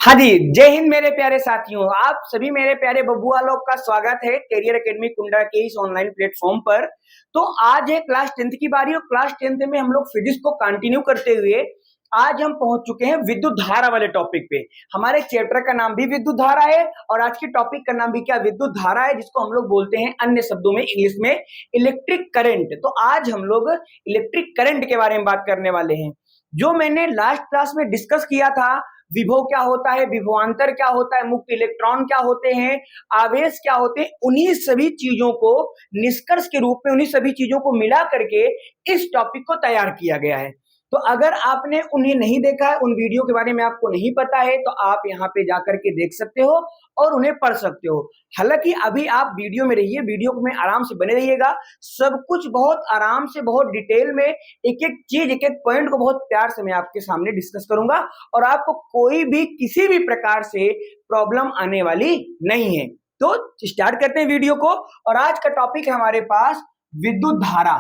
हाँ जी, जय हिंद मेरे प्यारे साथियों। आप सभी मेरे प्यारे बबुआ लोग का स्वागत है कैरियर एकेडमी कुंडा के इस ऑनलाइन प्लेटफॉर्म पर। तो आज है क्लास 10th की बारी और क्लास 10th में हम लोग फिजिक्स को कंटिन्यू करते हुए आज हम पहुंच चुके हैं विद्युत धारा वाले टॉपिक पे। हमारे चैप्टर का नाम भी विद्युत धारा है और आज के टॉपिक का नाम भी क्या विद्युत धारा है, जिसको हम लोग बोलते हैं अन्य शब्दों में इंग्लिश में इलेक्ट्रिक करंट। तो आज हम लोग इलेक्ट्रिक करंट के बारे में बात करने वाले हैं। जो मैंने लास्ट क्लास में डिस्कस किया था, विभव क्या होता है, विभवांतर क्या होता है, मुक्त इलेक्ट्रॉन क्या होते हैं, आवेश क्या होते हैं, उन्हीं सभी चीजों को निष्कर्ष के रूप में उन्हीं सभी चीजों को मिला करके इस टॉपिक को तैयार किया गया है। तो अगर आपने उन्हें नहीं देखा है, उन वीडियो के बारे में आपको नहीं पता है, तो आप यहाँ पे जाकर के देख सकते हो और उन्हें पढ़ सकते हो। हालांकि अभी आप वीडियो में रहिए, वीडियो में आराम से बने रहिएगा। सब कुछ बहुत आराम से, बहुत डिटेल में, एक एक चीज, एक एक पॉइंट को बहुत प्यार से मैं आपके सामने डिस्कस करूंगा और आपको कोई भी किसी भी प्रकार से प्रॉब्लम आने वाली नहीं है। तो स्टार्ट करते हैं वीडियो को। और आज का टॉपिक है हमारे पास विद्युत धारा।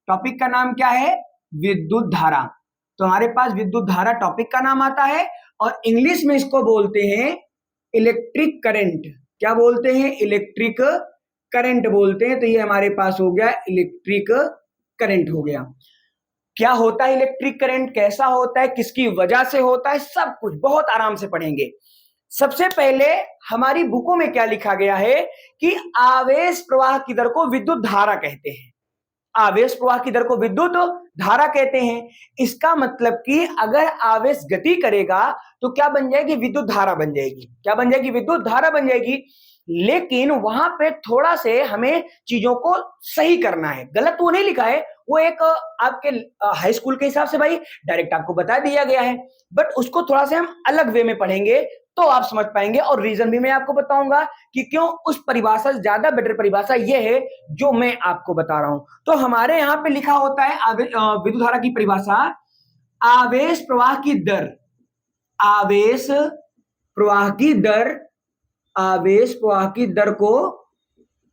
टॉपिक का नाम क्या है? विद्युत धारा। तो हमारे पास विद्युत धारा टॉपिक का नाम आता है और इंग्लिश में इसको बोलते हैं इलेक्ट्रिक करंट। क्या बोलते हैं? इलेक्ट्रिक करंट बोलते हैं। तो ये हमारे पास हो गया इलेक्ट्रिक करंट हो गया। क्या होता है इलेक्ट्रिक करंट, कैसा होता है, किसकी वजह से होता है, सब कुछ बहुत आराम से पढ़ेंगे। सबसे पहले हमारी बुकों में क्या लिखा गया है कि आवेश प्रवाह की दर को विद्युत धारा कहते हैं। आवेश प्रवाह की दर को विद्युत धारा कहते हैं। इसका मतलब कि अगर आवेश गति करेगा तो क्या बन जाएगी? विद्युत धारा बन जाएगी। क्या बन जाएगी? विद्युत धारा बन जाएगी। लेकिन वहां पे थोड़ा से हमें चीजों को सही करना है। गलत वो नहीं लिखा है, वो एक आपके हाई स्कूल के हिसाब से भाई डायरेक्ट आपको बता दिया गया है, बट उसको थोड़ा से हम अलग वे में पढ़ेंगे तो आप समझ पाएंगे। और रीजन भी मैं आपको बताऊंगा कि क्यों उस परिभाषा से ज्यादा बेटर परिभाषा ये है जो मैं आपको बता रहा हूं। तो हमारे यहाँ पे लिखा होता है विद्युत धारा की परिभाषा, आवेश प्रवाह की दर। आवेश प्रवाह की दर, आवेश प्रवाह की दर को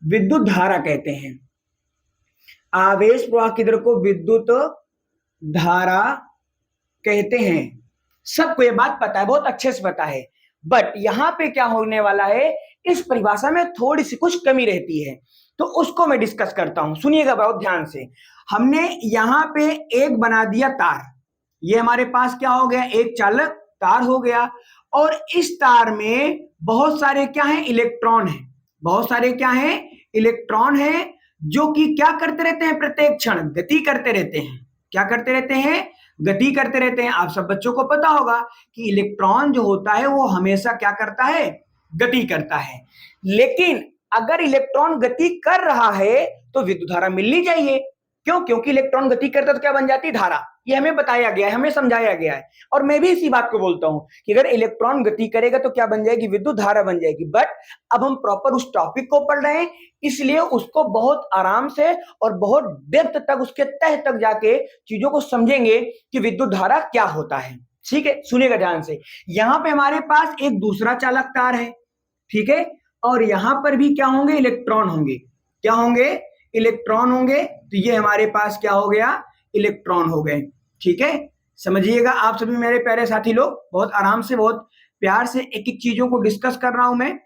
विद्युत धारा कहते हैं। आवेश प्रवाह की दर को विद्युत धारा कहते हैं। सबको ये बात पता है, बहुत अच्छे से पता है। बट यहां पे क्या होने वाला है, इस परिभाषा में थोड़ी सी कुछ कमी रहती है, तो उसको मैं डिस्कस करता हूं। सुनिएगा बहुत ध्यान से। हमने यहां पे एक बना दिया तार। ये हमारे पास क्या हो गया? एक चालक तार हो गया। और इस तार में बहुत सारे क्या हैं? इलेक्ट्रॉन हैं। बहुत सारे क्या हैं? इलेक्ट्रॉन हैं, जो कि क्या करते रहते हैं? प्रत्येक क्षण गति करते रहते हैं। क्या करते रहते हैं? गति करते रहते हैं। आप सब बच्चों को पता होगा कि इलेक्ट्रॉन जो होता है वो हमेशा क्या करता है? गति करता है। लेकिन अगर इलेक्ट्रॉन गति कर रहा है तो विद्युत धारा मिलनी चाहिए। क्यों? क्योंकि इलेक्ट्रॉन गति करता तो क्या बन जाती? धारा। ये हमें बताया गया है, हमें समझाया गया है। और मैं भी इसी बात को बोलता हूं कि अगर इलेक्ट्रॉन गति करेगा तो क्या बन जाएगी? विद्युत धारा बन जाएगी। बट अब हम प्रॉपर उस टॉपिक को पढ़ रहे हैं, इसलिए उसको बहुत आराम से और बहुत डेप्थ तक, उसके तह तक जाके चीजों को समझेंगे कि विद्युत धारा क्या होता है। ठीक है, सुनिएगा ध्यान से। यहां पे हमारे पास एक दूसरा चालक तार है, ठीक है, और यहां पर भी क्या होंगे? इलेक्ट्रॉन होंगे। क्या होंगे? इलेक्ट्रॉन होंगे। तो ये हमारे पास क्या हो गया? इलेक्ट्रॉन हो गए। ठीक है, समझिएगा आप सभी मेरे प्यारे साथी लोग। बहुत आराम से, बहुत प्यार से एक एक चीजों को डिस्कस कर रहा हूं मैं।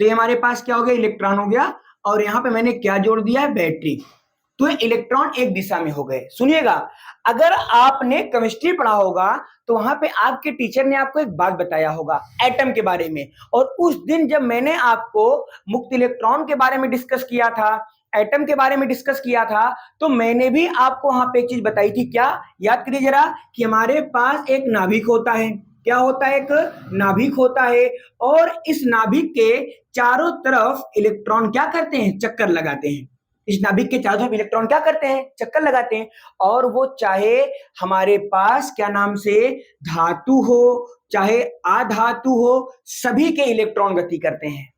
तो ये हमारे पास क्या हो गया? इलेक्ट्रॉन हो गया। और यहां पे मैंने क्या जोड़ दिया है? बैटरी। तो इलेक्ट्रॉन एक दिशा में हो गए। सुनिएगा, अगर आपने केमिस्ट्री पढ़ा होगा तो वहां पे आपके टीचर ने आपको एक बात बताया होगा एटम के बारे में। और उस दिन जब मैंने आपको मुक्त इलेक्ट्रॉन के बारे में डिस्कस किया था, एटम के बारे में डिस्कस किया था, तो मैंने भी आपको वहां पे एक चीज बताई थी। क्या? याद करिए जरा, कि हमारे पास एक नाभिक होता है। क्या होता है? एक नाभिक होता है। और इस नाभिक के चारों तरफ इलेक्ट्रॉन क्या करते हैं? चक्कर लगाते हैं। इस नाभिक के चारों तरफ इलेक्ट्रॉन क्या करते हैं? चक्कर लगाते हैं। और वो चाहे हमारे पास क्या नाम से धातु हो, चाहे अधातु हो, सभी के इलेक्ट्रॉन गति करते हैं।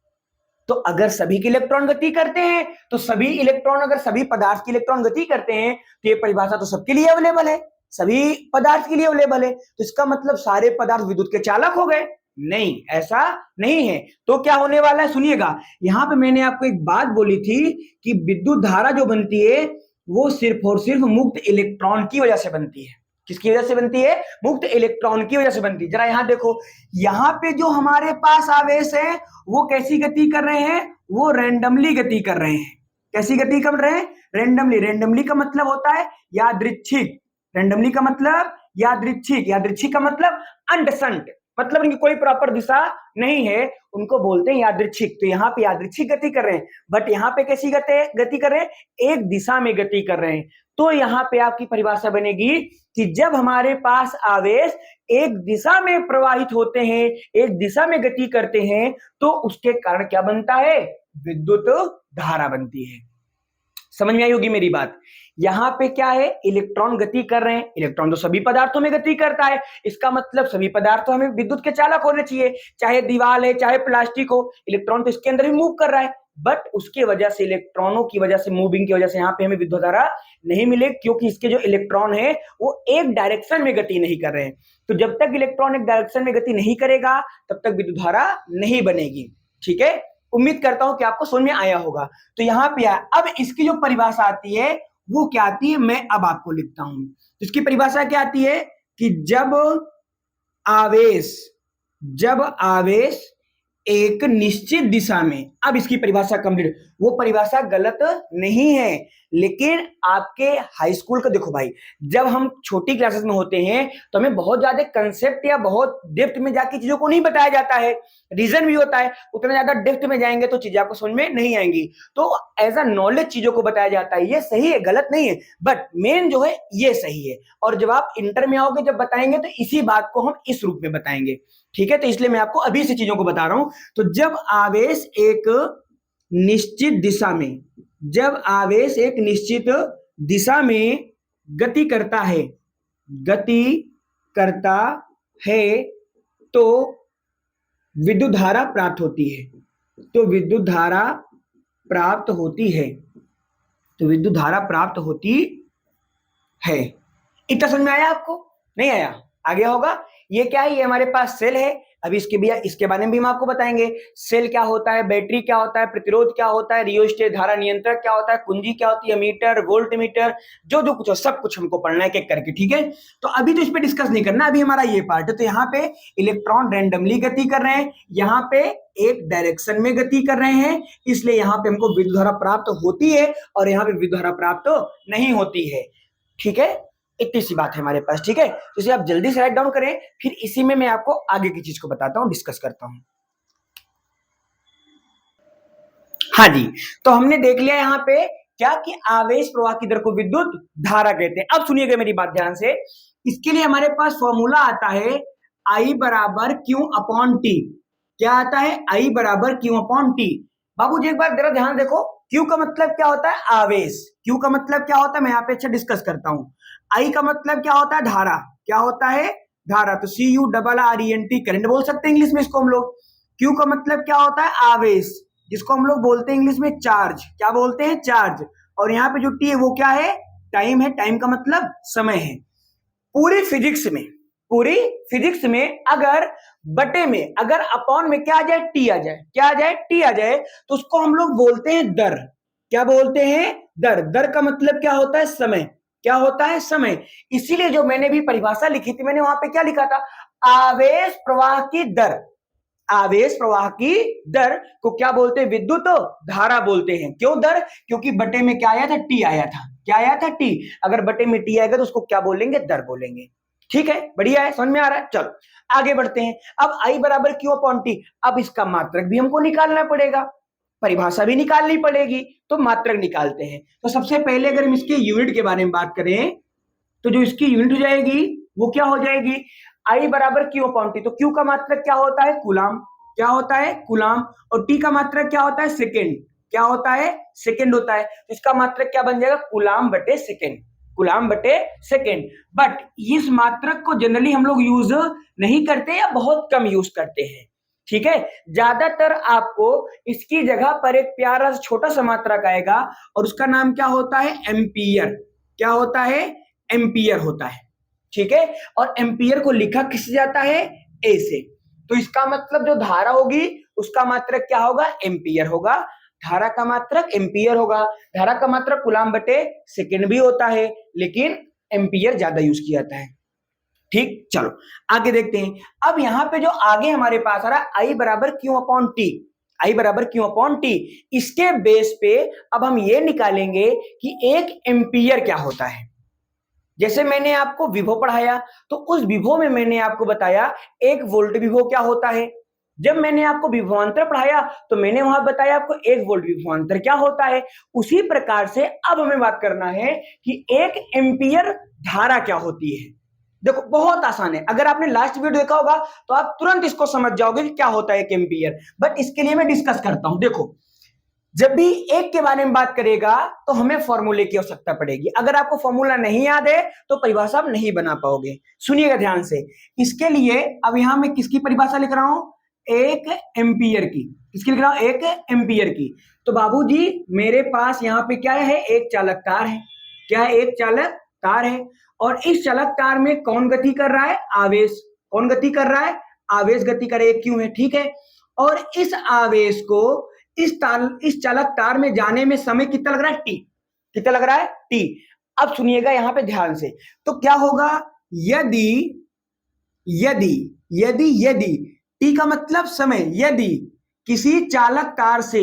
तो अगर सभी के इलेक्ट्रॉन गति करते हैं तो सभी इलेक्ट्रॉन, अगर सभी पदार्थ के इलेक्ट्रॉन गति करते हैं तो ये परिभाषा तो सबके लिए अवेलेबल है, सभी पदार्थ के लिए अवेलेबल है। तो इसका मतलब सारे पदार्थ विद्युत के चालक हो गए? नहीं, ऐसा नहीं है। तो क्या होने वाला है? सुनिएगा, यहां पे मैंने आपको एक बात बोली थी कि विद्युत धारा जो बनती है वो सिर्फ और सिर्फ मुक्त इलेक्ट्रॉन की वजह से बनती है। किसकी वजह से बनती है? मुक्त इलेक्ट्रॉन की वजह से बनती है। जरा यहां देखो, यहां पे जो हमारे पास आवेश है वो कैसी गति कर रहे हैं? वो रैंडमली गति कर रहे हैं। कैसी गति कर रहे हैं? रैंडमली। रैंडमली का मतलब होता है यादृच्छिक। रैंडमली का मतलब यादृच्छिक। यादृच्छिक का मतलब अनडिसेंट, मतलब इनकी कोई प्रॉपर दिशा नहीं है, उनको बोलते हैं यादृच्छिक। तो यहाँ पे यादृच्छिक गति कर रहे हैं, बट यहाँ पे कैसी गति कर रहे हैं? एक दिशा में गति कर रहे हैं। तो यहाँ पे आपकी परिभाषा बनेगी कि जब हमारे पास आवेश एक दिशा में प्रवाहित होते हैं, एक दिशा में गति करते हैं, तो उसके कारण क्या बनता है? विद्युत धारा बनती है। समझ में आई होगी मेरी बात। यहां पे क्या है? इलेक्ट्रॉन गति कर रहे हैं। इलेक्ट्रॉन तो सभी पदार्थों में गति करता है, इसका मतलब सभी पदार्थ तो हमें विद्युत के चालक होने चाहिए, चाहे दीवार है चाहे प्लास्टिक हो, इलेक्ट्रॉन तो इसके अंदर भी मूव कर रहा है। बट उसके वजह से, इलेक्ट्रॉनों की वजह से, मूविंग की वजह से यहाँ पे हमें विद्युत धारा नहीं मिले, क्योंकि इसके जो इलेक्ट्रॉन है वो एक डायरेक्शन में गति नहीं कर रहे हैं। तो जब तक इलेक्ट्रॉन एक डायरेक्शन में गति नहीं करेगा तब तक विद्युत धारा नहीं बनेगी। ठीक है, उम्मीद करता हूं कि आपको समझ में आया होगा। तो यहाँ पे अब इसकी जो परिभाषा आती है वो क्या आती है, मैं अब आपको लिखता हूं। इसकी परिभाषा क्या आती है कि जब आवेश एक निश्चित दिशा में, अब इसकी परिभाषा कंप्लीट। वो परिभाषा गलत नहीं है, लेकिन आपके हाई स्कूल का देखो भाई, जब हम छोटी क्लासेस में होते हैं तो हमें बहुत ज्यादा कंसेप्ट या बहुत डेप्थ में जाके चीजों को नहीं बताया जाता है। रीजन भी होता है, उतना ज्यादा डेप्थ में जाएंगे तो चीजें आपको समझ में नहीं आएंगी। तो एज अ नॉलेज चीजों को बताया जाता है, ये सही है, गलत नहीं है, बट मेन जो है ये सही है। और जब आप इंटर में आओगे, जब बताएंगे तो इसी बात को हम इस रूप में बताएंगे। ठीक है, तो इसलिए मैं आपको अभी से चीजों को बता रहा हूं। तो जब आवेश एक निश्चित दिशा में, जब आवेश एक निश्चित दिशा में गति करता है तो विद्युत धारा प्राप्त होती है। तो विद्युत धारा प्राप्त होती है। इतना समझ में आया आपको? नहीं आया? आ गया होगा। ये क्या है? ये हमारे पास सेल है। अभी इसके बारे में भी हम आपको बताएंगे। सेल क्या होता है, बैटरी क्या होता है, प्रतिरोध क्या होता है, रियोस्टेट धारा नियंत्रक क्या होता है, कुंजी क्या होती है, मीटर, वोल्ट मीटर, जो कुछ हो सब कुछ हमको पढ़ना है एक एक करके। ठीक है, तो अभी तो इस पे डिस्कस नहीं करना, अभी हमारा ये पार्ट है। तो यहाँ पे इलेक्ट्रॉन रैंडमली गति कर रहे हैं, यहाँ पे एक डायरेक्शन में गति कर रहे हैं, इसलिए यहाँ पे हमको विद्युत धारा प्राप्त होती है और यहाँ पे विद्युत धारा प्राप्त नहीं होती है। ठीक है, इतनी सी बात है हमारे पास। ठीक है, तो इसे आप जल्दी से राइट डाउन करें, फिर इसी में मैं आपको आगे की चीज को बताता हूं, डिस्कस करता हूं। हाँ जी, तो हमने देख लिया यहाँ पे क्या कि आवेश प्रवाह की दर को विद्युत धारा कहते हैं। अब सुनिएगा मेरी बात ध्यान से। इसके लिए हमारे पास फॉर्मूला आता है I बराबर Q अपॉन टी। क्या आता है? I बराबर Q अपॉन टी। बाबू जी एक बार जरा ध्यान देखो, Q का मतलब क्या होता है? आवेश। Q का मतलब क्या होता है? मैं यहाँ पे अच्छा डिस्कस करता हूं। I का मतलब क्या होता है? धारा। क्या होता है? धारा। तो CURRENT, करंट बोल सकते हैं इंग्लिश में इसको हम लोग। Q का मतलब क्या होता है? आवेश, जिसको हम लोग बोलते हैं इंग्लिश में चार्ज। क्या बोलते हैं? चार्ज। और यहाँ पे जो टी है वो क्या है? टाइम है। टाइम का मतलब समय है। पूरी फिजिक्स में अगर बटे में, अगर अपॉन में क्या आ जाए? टी आ जाए। क्या आ जाए? टी आ जाए, तो उसको हम लोग बोलते हैं दर। क्या बोलते हैं? दर। दर का मतलब क्या होता है? समय। क्या होता है? समय। इसीलिए जो मैंने भी परिभाषा लिखी थी, मैंने वहां पे क्या लिखा था? आवेश प्रवाह की दर। आवेश प्रवाह की दर को क्या बोलते हैं? विद्युत धारा बोलते हैं। क्यों दर? क्योंकि बटे में क्या आया था? टी आया था। क्या आया था? टी। अगर बटे में टी आएगा तो उसको क्या बोलेंगे? दर बोलेंगे। ठीक है, बढ़िया है, समझ में आ रहा है। चलो आगे बढ़ते हैं। अब I बराबर Q अपॉन टी। अब इसका मात्रक भी हमको निकालना पड़ेगा, परिभाषा भी निकालनी पड़ेगी, तो मात्रक निकालते हैं। तो सबसे पहले अगर हम इसके यूनिट के बारे में बात करें तो जो इसकी यूनिट हो जाएगी वो क्या हो जाएगी? I बराबर Q अपॉन टी। तो Q का मात्रक क्या होता है? कूलाम। क्या होता है? कूलाम। और T का मात्रक क्या होता है? सेकेंड। क्या होता है? सेकेंड होता है। तो इसका मात्रक क्या बन जाएगा? कूलाम बटे सेकेंड। कूलाम बटे सेकेंड। बट इस मात्रक को जनरली हम लोग यूज नहीं करते या बहुत कम यूज करते हैं। ठीक है, ज्यादातर आपको इसकी जगह पर एक प्यारा छोटा सा मात्रक आएगा और उसका नाम क्या होता है? एम्पियर। क्या होता है? एम्पियर होता है। ठीक है, और एम्पियर को लिखा किससे जाता है? ए से। तो इसका मतलब जो धारा होगी उसका मात्रक क्या होगा? एम्पियर होगा। धारा का मात्रक एम्पियर होगा। धारा का मात्रक कूलाम बटे सेकेंड भी होता है, लेकिन एम्पियर ज्यादा यूज किया जाता है। ठीक, चलो आगे देखते हैं। अब यहां पे जो आगे हमारे पास आ रहा है आई बराबर क्यू अपॉन टी, आई बराबर क्यू अपॉन टी, इसके बेस पे अब हम ये निकालेंगे कि एक एम्पियर क्या होता है। जैसे मैंने आपको विभव पढ़ाया तो उस विभव में मैंने आपको बताया एक वोल्ट विभव क्या होता है। जब मैंने आपको विभवांतर पढ़ाया तो मैंने वहां बताया आपको एक वोल्ट विभवांतर क्या होता है। उसी प्रकार से अब हमें बात करना है कि एक एम्पियर धारा क्या होती है। देखो बहुत आसान है, अगर आपने लास्ट वीडियो देखा होगा तो आप तुरंत इसको समझ जाओगे कि क्या होता है एक एम्पियर, बट इसके लिए मैं डिस्कस करता हूं। देखो जब भी एक के बारे में बात करेगा तो हमें फॉर्मूले की आवश्यकता पड़ेगी। अगर आपको फॉर्मूला नहीं याद है तो परिभाषा आप नहीं बना पाओगे। सुनिएगा ध्यान से, इसके लिए अब यहां मैं किसकी परिभाषा लिख रहा हूं, एक एम्पियर की। किसकी लिख रहा हूं, एक एम्पियर की। तो बाबूजी मेरे पास यहां पे क्या है, एक चालक तार है। क्या है, एक चालक तार है। और इस चालक तार में कौन गति कर रहा है, आवेश। कौन गति कर रहा है, आवेश गति कर रहा है, क्यों है, ठीक है। और इस आवेश को इस चालक तार में जाने में समय कितना लग रहा है, टी। कितना लग रहा है, टी। अब सुनिएगा यहां पे ध्यान से, तो क्या होगा, यदि यदि यदि यदि टी का मतलब समय, यदि किसी चालक तार से,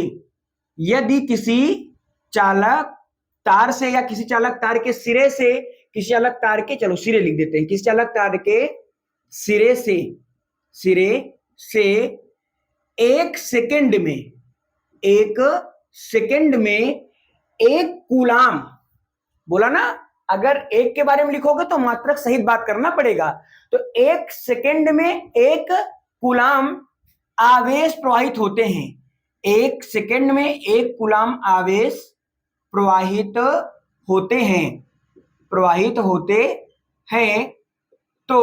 यदि किसी चालक तार से या किसी चालक तार के सिरे से, किसी चालक तार के, चलो सिरे लिख देते हैं, किसी चालक तार के सिरे से एक सेकंड में, एक सेकंड में एक कूलाम, बोला ना, अगर एक के बारे में लिखोगे तो मात्रक सहित बात करना पड़ेगा। तो एक सेकंड में एक कूलाम आवेश प्रवाहित होते हैं। एक सेकंड में एक कूलाम आवेश प्रवाहित होते हैं, प्रवाहित होते हैं। तो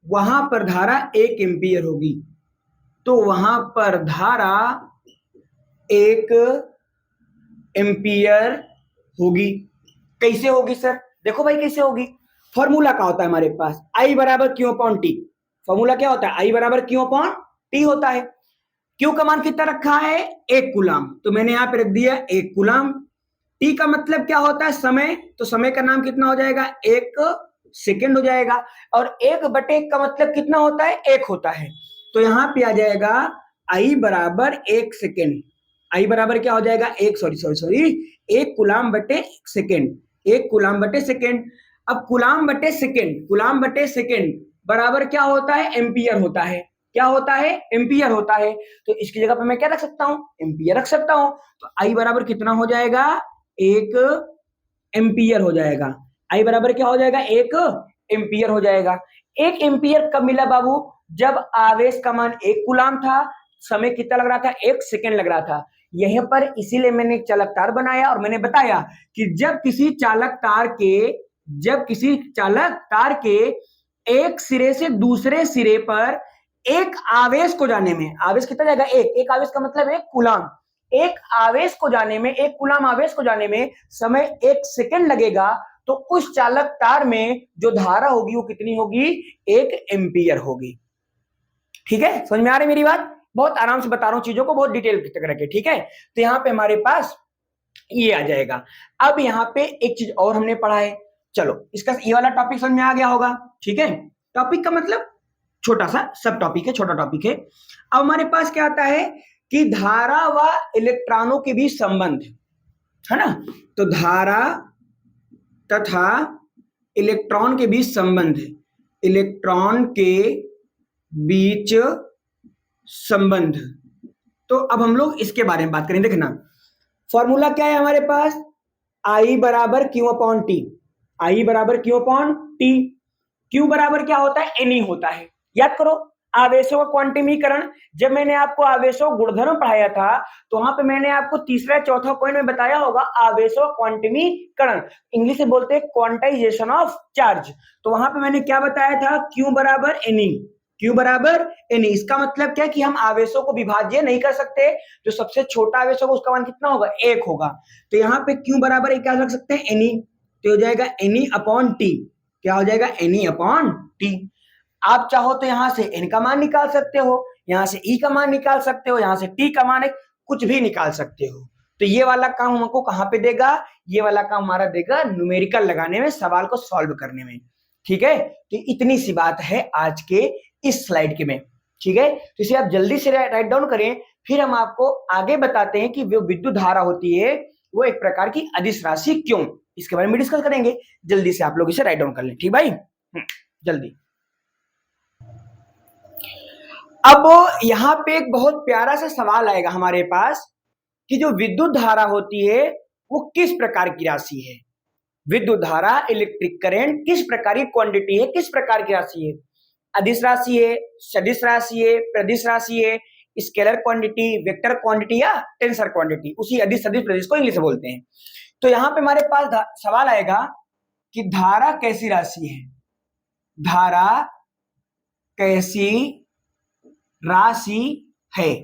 वहां पर धारा एक एम्पियर होगी। तो वहां पर धारा एक एम्पियर होगी। कैसे होगी सर, देखो भाई कैसे होगी। फॉर्मूला क्या होता है हमारे पास, आई बराबर क्यू अपॉन टी। फॉर्मूला क्या होता है, आई बराबर क्यू अपॉन टी होता है। क्यू का मान कितना रखा है, एक कूलाम, तो मैंने यहां पे रख दिया एक कूलाम। टी का मतलब क्या होता है, समय, तो समय का नाम कितना हो जाएगा, एक सेकेंड हो जाएगा। और एक बटे एक का मतलब कितना होता है, एक होता है। तो यहां पे आ जाएगा आई बराबर एक सेकेंड। आई बराबर क्या हो जाएगा, एक एक कूलाम बटे सेकेंड, एक कूलाम बटे सेकेंड। अब कूलाम बटे सेकेंड बराबर क्या होता है, एम्पियर होता है। क्या होता है, एम्पियर होता है। तो इसकी जगह पे मैं क्या रख सकता हूं, एम्पियर रख सकता हूं। तो आई बराबर कितना हो जाएगा, एक एम्पियर हो जाएगा। आई बराबर क्या हो जाएगा, एक एम्पियर हो जाएगा। एक एम्पियर कब मिला बाबू, जब आवेश का मान एक कूलाम था, समय कितना लग रहा था, एक सेकेंड लग रहा था। यहीं पर इसीलिए मैंने एक चालक तार बनाया और मैंने बताया कि जब किसी चालक तार के एक सिरे से दूसरे सिरे पर एक आवेश को जाने में, आवेश कितना जाएगा, एक आवेश का मतलब एक कूलाम, एक आवेश को जाने में, एक कूलाम आवेश को जाने में समय एक सेकंड लगेगा। तो उस चालक तार में जो धारा होगी वो कितनी होगी, एक एम्पियर होगी। ठीक है, समझ में आ रही मेरी बात, बहुत आराम से बता रहा हूं चीजों को, बहुत डिटेल तक रखे। ठीक है, तो यहां पे हमारे पास ये आ जाएगा। अब यहाँ पे एक चीज और हमने पढ़ा है, चलो इसका ये वाला टॉपिक समझ में आ गया होगा। ठीक है, टॉपिक का मतलब छोटा सा सब टॉपिक है, छोटा टॉपिक है। अब हमारे पास क्या आता है कि धारा व इलेक्ट्रॉनों के बीच संबंध है ना। तो धारा तथा इलेक्ट्रॉन के बीच संबंध, इलेक्ट्रॉन के बीच संबंध। तो अब हम लोग इसके बारे में बात करें। देखना फॉर्मूला क्या है हमारे पास, आई बराबर क्यू अपॉन टी। आई बराबर क्यू अपॉन टी। क्यू बराबर क्या होता है, एनी होता है। याद करो आवेशों का क्वांटमीकरण, जब मैंने आपको आवेशों गुणधर्म पढ़ाया था तो वहां पे मैंने आपको तीसरा चौथा पॉइंट में बताया होगा आवेशों क्वांटमीकरण, इंग्लिश से बोलते हैं क्वांटाइजेशन ऑफ चार्ज। तो वहां पे मैंने क्या बताया था, क्यू बराबर एनी। क्यू बराबर एनी, इसका मतलब क्या कि हम आवेशों को विभाज्य नहीं कर सकते, जो सबसे छोटा आवेश होगा उसका मान कितना होगा, एक होगा। तो यहाँ पे क्यू बराबर क्या रख सकते हैं, एनी। तो हो जाएगा एनी अपॉन टी। क्या हो जाएगा, एनी अपॉन टी। आप चाहो तो यहां से एन का मान निकाल सकते हो, यहां से ई का मान निकाल सकते हो, यहां से टी का मान कुछ भी निकाल सकते हो। तो ये वाला काम हमको कहां पे देगा, ये वाला काम हमारा देगा न्यूमेरिकल लगाने में, सवाल को सॉल्व करने में। ठीक है, तो इतनी सी बात है आज के इस स्लाइड के में। ठीक है, तो इसे आप जल्दी से राइट डाउन करें, फिर हम आपको आगे बताते हैं कि जो विद्युत धारा होती है वो एक प्रकार की अदिश राशि क्यों, इसके बारे में डिस्कस करेंगे। जल्दी से आप लोग इसे राइट डाउन कर लें। ठीक भाई, जल्दी। अब यहां पे एक बहुत प्यारा सा सवाल आएगा हमारे पास कि जो विद्युत धारा होती है वो किस प्रकार की राशि है। विद्युत धारा, इलेक्ट्रिक करंट किस प्रकार की क्वांटिटी है, किस प्रकार की राशि है। अदिश राशि है, सदिश राशि है, प्रदिश राशि है, स्केलर क्वांटिटी, वेक्टर क्वांटिटी या टेंसर क्वांटिटी, उसी अदिश सदिश प्रदिश को इंग्लिश में बोलते हैं। तो यहां पे हमारे पास सवाल आएगा कि धारा कैसी राशि है, धारा कैसी राशि है,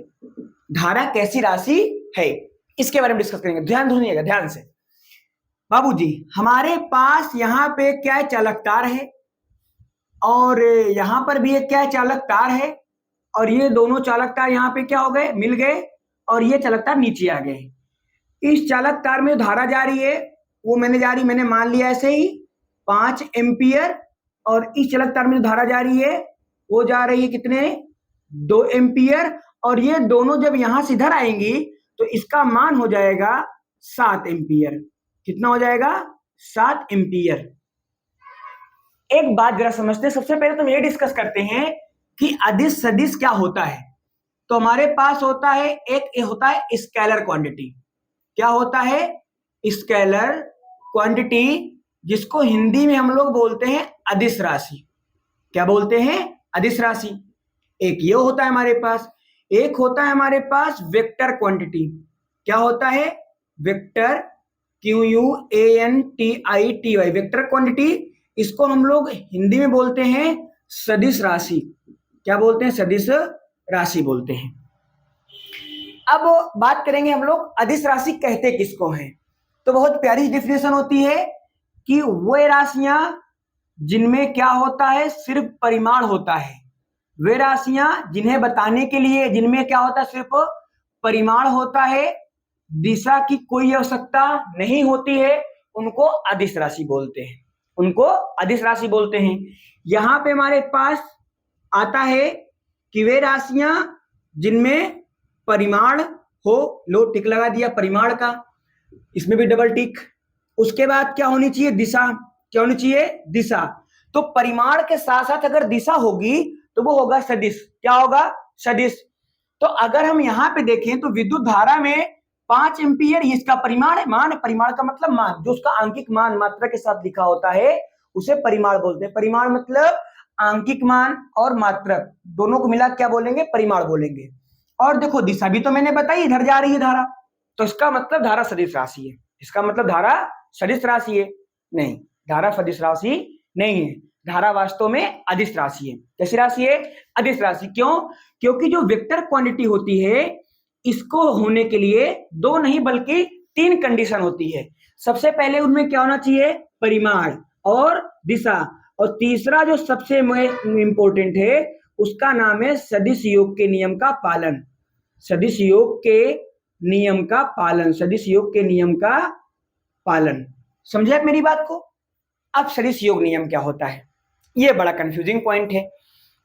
धारा कैसी राशि है, इसके बारे में डिस्कस करेंगे। ध्यान सुनिएगा ध्यान से बाबूजी। हमारे पास यहाँ पे क्या चालक तार है और यहां पर भी एक क्या चालक तार है, और ये दोनों चालक तार यहाँ पे क्या हो गए, मिल गए, और ये चालक तार नीचे आ गए। इस चालक तार में धारा जा रही है वो मैंने मान लिया ऐसे ही 5 एम्पियर, और इस चालक तार में जो धारा जा रही है वो जा रही है कितने, 2 एम्पियर, और ये दोनों जब यहां से इधर आएंगी तो इसका मान हो जाएगा 7 एम्पियर। कितना हो जाएगा, 7 एम्पियर। एक बात जरा समझते हैं, सबसे पहले तो ये डिस्कस करते हैं कि अदिश सदिश क्या होता है। तो हमारे पास होता है एक होता है स्केलर क्वांटिटी। क्या होता है, स्केलर क्वांटिटी, जिसको हिंदी में हम लोग बोलते हैं अदिश राशि। क्या बोलते हैं, अदिश राशि। एक ये होता है हमारे पास, एक होता है हमारे पास वेक्टर क्वांटिटी। क्या होता है, वेक्टर, QUANTITY, वेक्टर क्वांटिटी। इसको हम लोग हिंदी में बोलते हैं सदिश राशि। क्या बोलते हैं, सदिश राशि बोलते हैं। अब बात करेंगे हम लोग अदिश राशि कहते किसको हैं। तो बहुत प्यारी डेफिनेशन होती है कि वे राशियां जिनमें क्या होता है, सिर्फ परिमाण होता है। वे राशियां जिन्हें बताने के लिए, जिनमें क्या होता है, सिर्फ परिमाण होता है, दिशा की कोई आवश्यकता नहीं होती है, उनको अदिश राशि बोलते हैं, उनको अदिश राशि बोलते हैं। यहां पे हमारे पास आता है कि वे राशियां जिनमें परिमाण हो, लो टिक लगा दिया परिमाण का, इसमें भी डबल टिक। उसके बाद क्या होनी चाहिए, दिशा। क्या होनी चाहिए, दिशा। तो परिमाण के साथ साथ अगर दिशा होगी तो वो होगा सदिश। क्या होगा, सदिश। तो अगर हम यहां पे देखें तो विद्युत धारा में 5 एम्पियर इसका परिमाण है, मान। परिमाण का मतलब मान, जो उसका आंकिक मान मात्रा के साथ लिखा होता है उसे परिमाण बोलते हैं। परिमाण मतलब आंकिक मान और मात्रक दोनों को मिला क्या बोलेंगे, परिमाण बोलेंगे। और देखो दिशा भी तो मैंने बताई, इधर जा रही है धारा, तो इसका मतलब धारा सदिश राशि है। इसका मतलब धारा सदिश राशि है? नहीं, धारा सदिश राशि नहीं है। धारा वास्तव में अदिश राशि है। कैसी राशि है, अदिश राशि। क्यों, क्योंकि जो वेक्टर क्वांटिटी होती है इसको होने के लिए 2 नहीं बल्कि 3 कंडीशन होती है। सबसे पहले उनमें क्या होना चाहिए, परिमाण और दिशा, और तीसरा जो सबसे इंपॉर्टेंट है उसका नाम है सदिश योग के नियम का पालन। सदिश योग के नियम का पालन, सदिश योग के नियम का पालन। समझे आप मेरी बात को। अब सदिश योग नियम क्या होता है, ये बड़ा कंफ्यूजिंग पॉइंट है।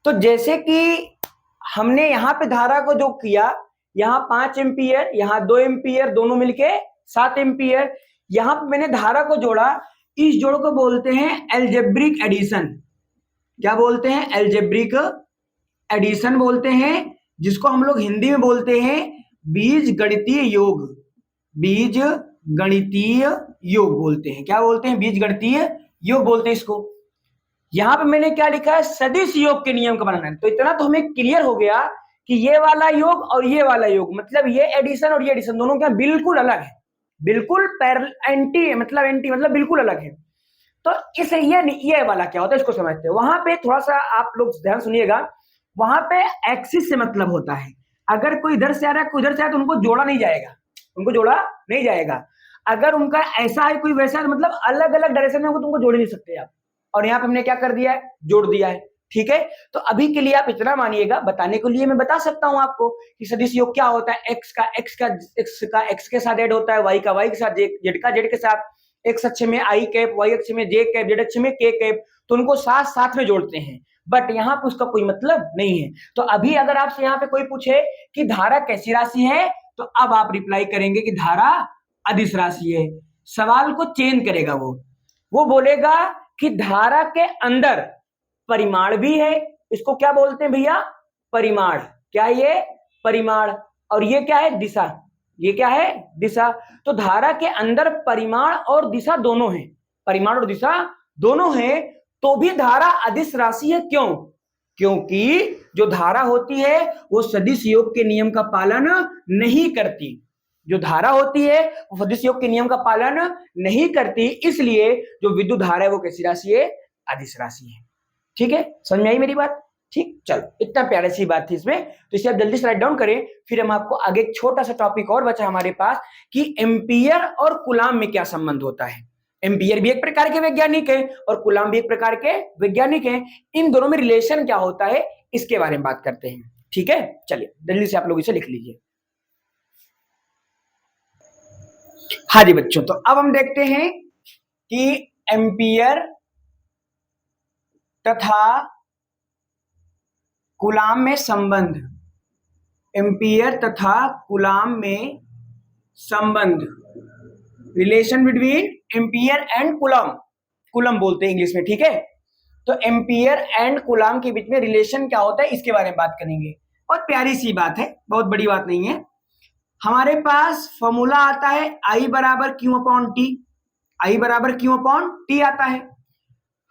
तो जैसे कि हमने यहाँ पे धारा को जो किया, यहाँ 5 एम्पियर, यहाँ 2 एम्पियर, दोनों मिलके 7 एम्पियर। यहाँ पे मैंने धारा को जोड़ा, इस जोड़ को बोलते हैं एल्जेब्रिक एडिशन। क्या बोलते हैं, एल्जेब्रिक एडिशन बोलते हैं, जिसको हम लोग हिंदी में बोलते हैं बीज गणितीय योग। बीज गणितीय योग बोलते हैं। क्या बोलते हैं, बीज गणितीय योग बोलते हैं इसको। यहां पे मैंने क्या लिखा है, सदिश योग के नियम का बनाना है। तो इतना तो हमें क्लियर हो गया कि ये वाला योग और ये वाला योग, मतलब ये एडिशन और ये एडिशन दोनों क्या बिल्कुल अलग है, बिल्कुल एंटी मतलब बिल्कुल अलग है। तो इस ये वाला क्या होता है इसको समझते हैं। वहां पे थोड़ा सा आप लोग ध्यान सुनिएगा, वहां पे एक्सिस से मतलब होता है, अगर कोई इधर से आ रहा है कोई इधर से आ रहा है तो उनको जोड़ा नहीं जाएगा, उनको जोड़ा नहीं जाएगा। अगर उनका ऐसा है कोई वैसा है, मतलब अलग अलग डायरेक्शन में तुमको जोड़ नहीं सकते आप। और यहाँ पे हमने क्या कर दिया है, जोड़ दिया है। ठीक है। तो अभी के लिए आप इतना मानिएगा, बताने के लिए मैं बता सकता हूं आपको कि सदिश योग क्या होता है। एक्स का एक्स के साथ ऐड होता है, वाई का वाई के साथ, जेड का जेड के साथ, एक्स अक्ष में आई कैप, वाई अक्ष में जे कैप, जेड अक्ष में के कैप, तो उनको साथ साथ में जोड़ते हैं, बट यहाँ पे उसका कोई मतलब नहीं है। तो अभी अगर आपसे यहाँ पे कोई पूछे कि धारा कैसी राशि है, तो अब आप रिप्लाई करेंगे कि धारा अदिश राशि है। सवाल को चेंज करेगा, वो बोलेगा कि धारा के अंदर परिमाण भी है, इसको क्या बोलते हैं भैया, परिमाण। क्या ये, परिमाण। और ये क्या है, दिशा। ये क्या है, दिशा। तो धारा के अंदर परिमाण और दिशा दोनों है, परिमाण और दिशा दोनों है, तो भी धारा अदिश राशि है। क्यों? क्योंकि जो धारा होती है वो सदिश योग के नियम का पालन नहीं करती। जो धारा होती है वो सदिश योग के नियम का पालन नहीं करती, इसलिए जो विद्युत धारा है वो कैसी राशि है, अदिश राशि है। ठीक है, समझ में आई मेरी बात? ठीक, चलो, इतना प्यारी सी बात थी इसमें, तो इसे आप जल्दी से राइट डाउन करें। फिर हम आपको आगे एक छोटा सा टॉपिक और बचा हमारे पास कि एम्पियर और कूलाम में क्या संबंध होता है। एम्पियर भी एक प्रकार के वैज्ञानिक है और कूलाम भी एक प्रकार के वैज्ञानिक है, इन दोनों में रिलेशन क्या होता है इसके बारे में बात करते हैं। ठीक है, चलिए जल्दी से आप लोग इसे लिख लीजिए। हाँ जी बच्चों, तो अब हम देखते हैं कि एम्पियर तथा कूलाम में संबंध, एम्पियर तथा कूलाम में संबंध, relation between ampere and coulomb, coulomb बोलते हैं इंग्लिश में। ठीक है, तो एम्पियर एंड कूलाम के बीच में रिलेशन क्या होता है इसके बारे में बात करेंगे। और प्यारी सी बात है, बहुत बड़ी बात नहीं है। हमारे पास फॉर्मूला आता है I बराबर क्यू अपॉन टी, I बराबर क्यू अपॉन टी आता है।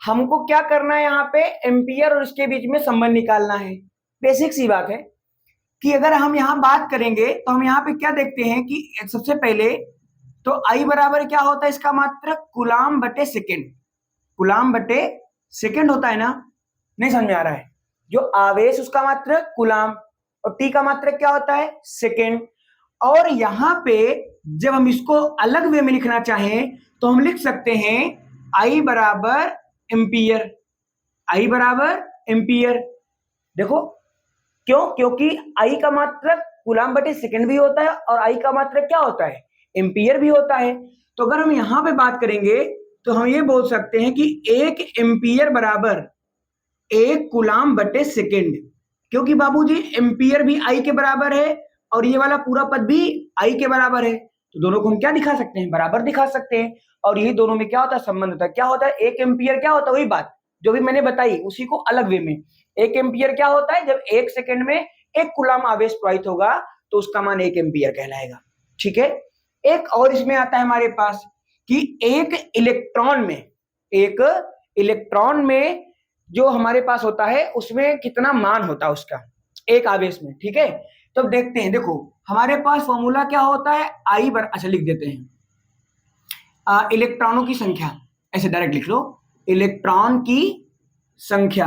हमको क्या करना है, यहाँ पे एम्पियर और इसके बीच में संबंध निकालना है। बेसिक सी बात है कि अगर हम यहाँ बात करेंगे तो हम यहाँ पे क्या देखते हैं कि सबसे पहले तो I बराबर क्या होता है, इसका मात्रक कूलाम बटे सेकेंड, कूलाम बटे सेकेंड होता है ना, नहीं समझ में आ रहा है? जो आवेश उसका मात्रक कूलाम और टी का मात्रक क्या होता है, सेकेंड। और यहां पे जब हम इसको अलग वे में लिखना चाहें तो हम लिख सकते हैं I बराबर एम्पियर, I बराबर एम्पियर। देखो क्यों, क्योंकि I का मात्रक कूलाम बटे सेकेंड भी होता है और I का मात्रक क्या होता है, एम्पियर भी होता है। तो अगर हम यहां पे बात करेंगे तो हम ये बोल सकते हैं कि एक एम्पियर बराबर एक कूलाम बटे सेकेंड, क्योंकि बाबूजी एम्पियर भी I के बराबर है और ये वाला पूरा पद भी I के बराबर है, तो दोनों को हम क्या दिखा सकते हैं, बराबर दिखा सकते हैं। और यही दोनों में क्या होता है, संबंध होता है। क्या होता है, एक एम्पियर क्या होता है, वही बात जो भी मैंने बताई उसी को अलग वे में। एक एम्पियर क्या होता है, जब एक सेकेंड में एक कूलाम आवेश प्रवाहित होगा तो उसका मान एक एम्पियर कहलाएगा। ठीक है, एक और इसमें आता है हमारे पास कि एक इलेक्ट्रॉन में जो हमारे पास होता है उसमें कितना मान होता है उसका एक आवेश में। ठीक है, तो अब देखते हैं, देखो हमारे पास फॉर्मूला क्या होता है, अच्छा लिख देते हैं इलेक्ट्रॉनों की संख्या, ऐसे डायरेक्ट लिख लो, इलेक्ट्रॉन की संख्या।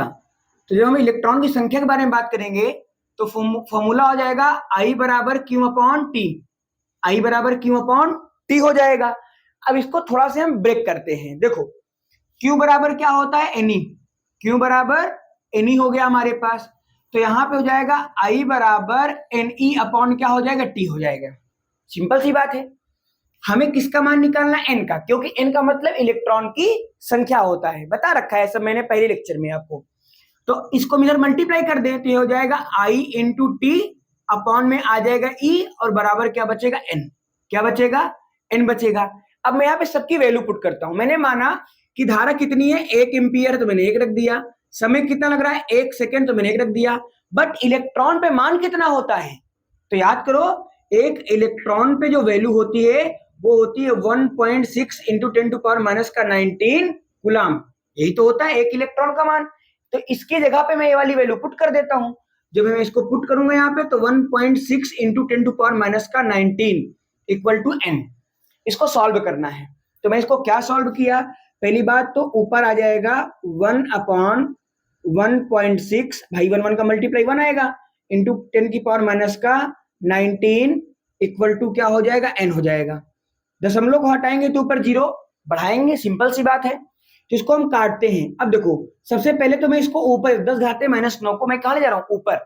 तो जब हम इलेक्ट्रॉन की संख्या के बारे में बात करेंगे तो फॉर्मूला हो जाएगा I बराबर क्यू अपॉन टी, I बराबर क्यू अपॉन टी हो जाएगा। अब इसको थोड़ा से हम ब्रेक करते हैं। देखो Q बराबर क्या होता है, Ni, Q बराबर Ni हो गया हमारे पास, तो यहां पे हो जाएगा I बराबर Ne अपॉन क्या हो जाएगा, T हो जाएगा। सिंपल सी बात है। हमें किसका मान निकालना है, N का, क्योंकि N का मतलब इलेक्ट्रॉन की संख्या होता है, बता रखा है सब मैंने पहले लेक्चर में आपको। तो इसको इधर मल्टीप्लाई कर दें तो ये हो जाएगा I इंटू टी, अपॉन में आ जाएगा E और बराबर क्या बचेगा, N। क्या बचेगा, N बचेगा। अब मैं यहाँ पे सबकी वैल्यू पुट करता हूं। मैंने माना कि धारा कितनी है, एक एम्पियर, तो मैंने एक रख दिया। समय कितना लग रहा है, एक सेकेंड, तो मैंने एक रख दिया। बट इलेक्ट्रॉन पे मान कितना होता है, तो याद करो एक इलेक्ट्रॉन पे जो वैल्यू होती है वो होती है 1.6 इंटू 10 टू पावर माइनस का 19 कूलाम, यही तो होता है एक इलेक्ट्रॉन का मान। तो इसकी जगह पे मैं ये वाली वैल्यू पुट कर देता हूं। जब मैं इसको पुट करूंगा यहाँ पे तो 1.6 इंटू 10 टू पावर माइनस का 19 इक्वल टू n। इसको सॉल्व करना है, तो मैं इसको क्या सॉल्व किया, पहली बात तो ऊपर आ जाएगा 1 अपॉन 1.6, भाई 1 का मल्टीप्लाई 1 आएगा, इंटू 10 की पावर माइनस का 19 इक्वल टू क्या हो जाएगा, n हो जाएगा। दशमलव को हटाएंगे तो ऊपर 0 बढ़ाएंगे, सिंपल सी बात है। तो इसको हम काटते हैं। अब देखो सबसे पहले तो मैं इसको ऊपर 10 घाते माइनस 9 को मैं कहाँ ले जा रहा हूँ, ऊपर।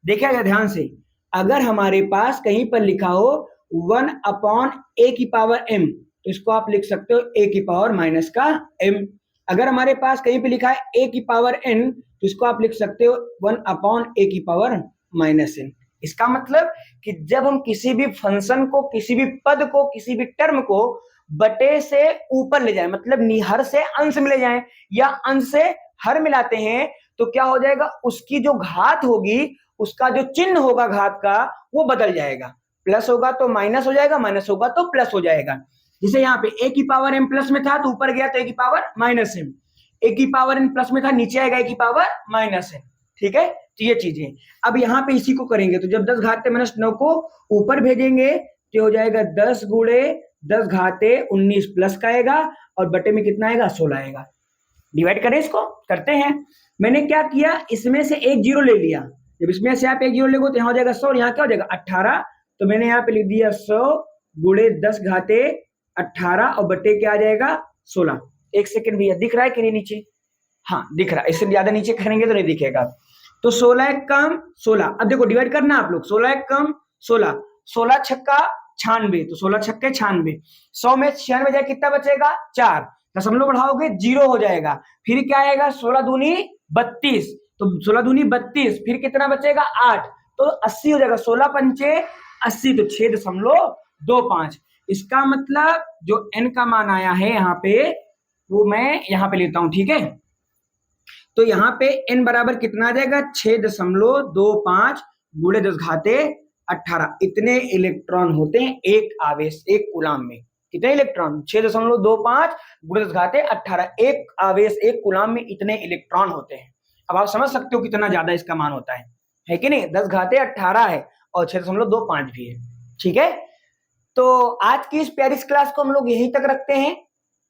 देखा जाए ध्यान से, अगर हमारे पास कहीं पर लिखा हो 1 अपॉन ए की पावर m, तो इसको आप लिख सकते हो ए की पावर माइनस का m। अगर हमारे पास कहीं पे लिखा है ए की पावर n, तो इसको आप लिख सकते हो 1 अपॉन ए की पावर माइनस n। इसका मतलब कि जब हम किसी भी फंक्शन को, किसी भी पद को, किसी भी टर्म को बटे से ऊपर ले जाए, मतलब हर से अंश में ले जाए या अंश से हर मिलाते हैं, तो क्या हो जाएगा, उसकी जो घात होगी, उसका जो चिन्ह होगा घात का, वो बदल जाएगा। प्लस होगा तो माइनस हो जाएगा, माइनस होगा तो प्लस हो जाएगा। जैसे यहाँ पे ए की पावर एम प्लस में था तो ऊपर गया तो ए की पावर माइनस एम, ए की पावर एन प्लस में था नीचे आएगा ए की पावर माइनस एन। ठीक है, तो ये चीजें अब यहाँ पे इसी को करेंगे। तो जब 10 घाते माइनस 9 को ऊपर भेजेंगे तो हो जाएगा 10 गुणे 10 घाते 19 प्लस का आएगा और बटे में कितना आएगा, 16 आएगा। डिवाइड करें, इसको करते हैं। मैंने क्या किया, इसमें से एक जीरो ले लिया। जब इसमें से आप एक जीरो लेगो तो यहाँ हो जाएगा 100 और यहाँ क्या हो जाएगा 18। तो मैंने यहाँ पे लिख दिया 100 गुणे 10 घाते 18 और बटे क्या आ जाएगा 16। एक सेकंड भैया, दिख रहा है कि नहीं नीचे? हाँ दिख रहा है, इससे ज्यादा नीचे करेंगे तो नहीं दिखेगा। तो 16 कम 16, अब देखो डिवाइड करना आप लोग, 16 कम 16, 16 छक्का 96, तो 16 छक्के 96, 100 में 96 जाए कितना बचेगा 4, दशमलव बढ़ाओगे 0 हो जाएगा। फिर क्या आएगा 16 दूनी 32, तो 16 दूनी 32, फिर कितना बचेगा 8, तो 80 हो जाएगा। 16 पंचे 80, तो 6.25। इसका मतलब जो n का मान आया है यहाँ पे, वो मैं यहाँ पे लेता हूं। ठीक है, तो यहाँ पे n बराबर कितना आ जाएगा 6.25 गुणे 10 घाते 18। इतने इलेक्ट्रॉन होते हैं एक आवेश, एक कूलाम में। कितने इलेक्ट्रॉन, 6.25 गुणे 10 घाते 18। एक आवेश, एक कूलाम में इतने इलेक्ट्रॉन होते हैं। अब आप समझ सकते हो कितना ज्यादा इसका मान होता है कि नहीं। 10 घाते 18 है और 6.25 भी है। ठीक है, तो आज की इस प्यारी क्लास को हम लोग यहीं तक रखते हैं।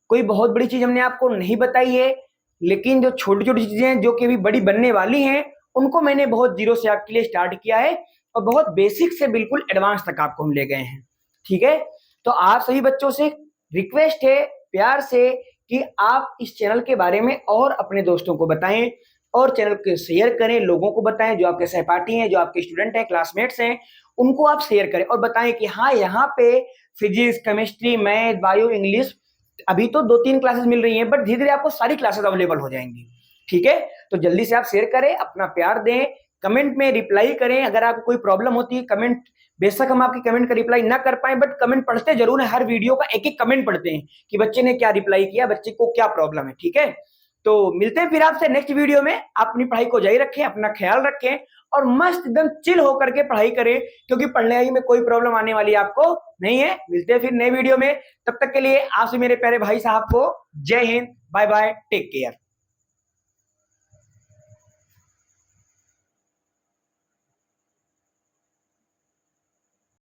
कोई बहुत बड़ी चीज हमने आपको नहीं बताई है, लेकिन जो छोटी छोटी चीजें जो कि अभी बड़ी बनने वाली हैं, उनको मैंने बहुत जीरो से आपके लिए स्टार्ट किया है और बहुत बेसिक से बिल्कुल एडवांस तक आपको हम ले गए हैं। ठीक है, तो आप सभी बच्चों से रिक्वेस्ट है प्यार से कि आप इस चैनल के बारे में और अपने दोस्तों को बताएं और चैनल को शेयर करें, लोगों को बताएं, जो आपके सहपाठी हैं, जो आपके स्टूडेंट हैं, क्लासमेट्स हैं, उनको आप शेयर करें और बताएं कि हाँ यहाँ पे physics, chemistry, math, bio, English अभी तो 2-3 क्लासेस मिल रही हैं, बट धीरे धीरे आपको सारी क्लासेस अवेलेबल हो जाएंगी। ठीक है, तो जल्दी से आप शेयर करें, अपना प्यार दें, कमेंट में रिप्लाई करें। अगर आपको कोई प्रॉब्लम होती है, कमेंट, बेशक हम आपकी कमेंट का रिप्लाई ना कर पाए, बट कमेंट पढ़ते जरूर है। हर वीडियो का एक एक कमेंट पढ़ते हैं कि बच्चे ने क्या रिप्लाई किया, बच्चे को क्या प्रॉब्लम है। ठीक है, तो मिलते हैं फिर आपसे नेक्स्ट वीडियो में। आप अपनी पढ़ाई को जारी रखें, अपना ख्याल रखें और मस्त एकदम चिल होकर के पढ़ाई करें, क्योंकि पढ़ने में कोई प्रॉब्लम आने वाली आपको नहीं है। मिलते हैं फिर नए वीडियो में, तब तक के लिए आप से मेरे प्यारे भाई साहब को जय Hind, bye bye, take care.